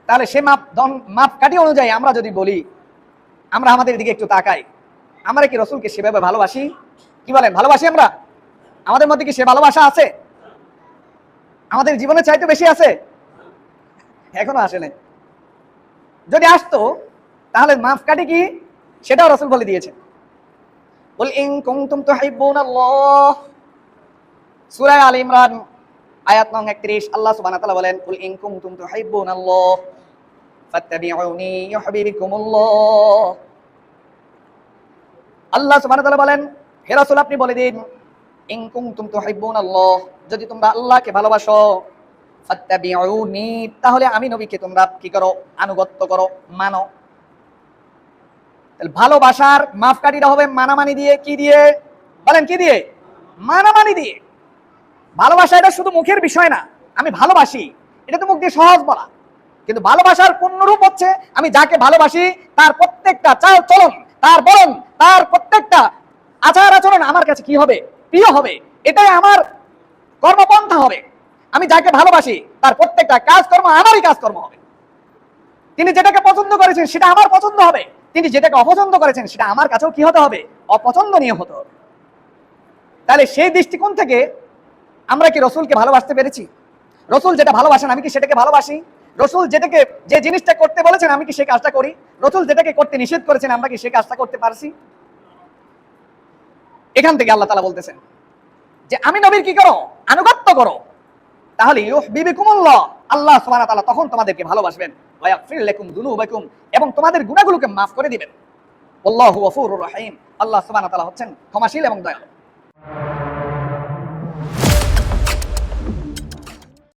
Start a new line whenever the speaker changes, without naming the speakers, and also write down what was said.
তাহলে সে মাপকাঠি অনুযায়ী আমরা যদি বলি, আমরা আমাদের দিকে একটু তাকাই, আমরা কি রসুলকে সেভাবে ভালোবাসি? কি বলেন, ভালোবাসি আমরা? আমাদের মধ্যে কি সে ভালোবাসা আছে? আমাদের জীবনে চাইতে বেশি আছে? এখনো আসে নাই। যদি আসতো তাহলে মাপকাঠি কি সেটাও রসুল বলে দিয়েছেন। কুল ইন কুনতুম তুহিব্বুনাল্লাহ, সূরা আলে ইমরান আয়াত নং 31, আল্লাহ সুবহানাহু ওয়া তাআলা বলেন, কুল ইন কুনতুম তুহিব্বুনাল্লাহ ফাত্তাবিউনি ইউহিব্বুকুমুল্লাহ। আল্লাহ সুবহানাহু ওয়া তাআলা বলেন, হে রাসূল আপনি বলে দিন, ইন কুনতুম তুহিব্বুনাল্লাহ, যদি তোমরা আল্লাহকে ভালোবাসো, ফাত্তাবিউনি, তাহলে আমি নবীকে তোমরা কি করো? আনুগত্য করো, মানো। তাহলে ভালোবাসার মাপকাঠিটা হবে মানামানি দিয়ে। কি দিয়ে বলেন? কি দিয়ে? মানামানি দিয়ে। ভালোবাসা এটা শুধু মুখের বিষয় না। আমি ভালোবাসি এটা তো মুখ দিয়ে সহজ বলা, কিন্তু ভালোবাসার পূর্ণরূপ হচ্ছে আমি যাকে ভালোবাসি তার প্রত্যেকটা চাল চলন, তার বরণ, তার প্রত্যেকটা আচার আচরণ আমার কাছে কি হবে? প্রিয় হবে। এটাই আমার কর্মপন্থা হবে। আমি যাকে ভালোবাসি তার প্রত্যেকটা কাজকর্ম আমারই কাজকর্ম হবে। তিনি যেটাকে পছন্দ করেছেন সেটা আমার পছন্দ হবে, তিনি যেটাকে অপছন্দ করেছেন সেটা আমার কাছেও কি হতে হবে? অপছন্দনীয় হতে হবে। তাহলে সেই দৃষ্টিকোণ থেকে আমরা কি রসুলকে ভালোবাসতে পেরেছি? রসুল যেটা ভালোবাসেন আমি কি সেটাকে ভালোবাসি? রসুল যেটাকে, যে জিনিসটা করতে বলেছেন আমি কি সেই কাজটা করি? রসুল যেটাকে করতে নিষেধ করেছেন আমরা কি সেই কাজটা করতে পারছি? এখান থেকে আল্লাহ তাআলা বলতেছেন যে আমি নবীর কি করো? আনুগত্য করো, তাহলে ইউহিব্বুকুমুল্লাহ, আল্লাহ সুবহানাহু ওয়া তাআলা তখন তোমাদেরকে ভালোবাসবেন, ওয়া ইয়াগফির লাকুম যুনুবাকুম, এবং তোমাদের গুনাহগুলোকে মাফ করে দিবেন। আল্লাহু গফুরুর রহিম, আল্লাহ সুবহানাহু ওয়া তাআলা হচ্ছেন ক্ষমাশীল এবং দয়ালু।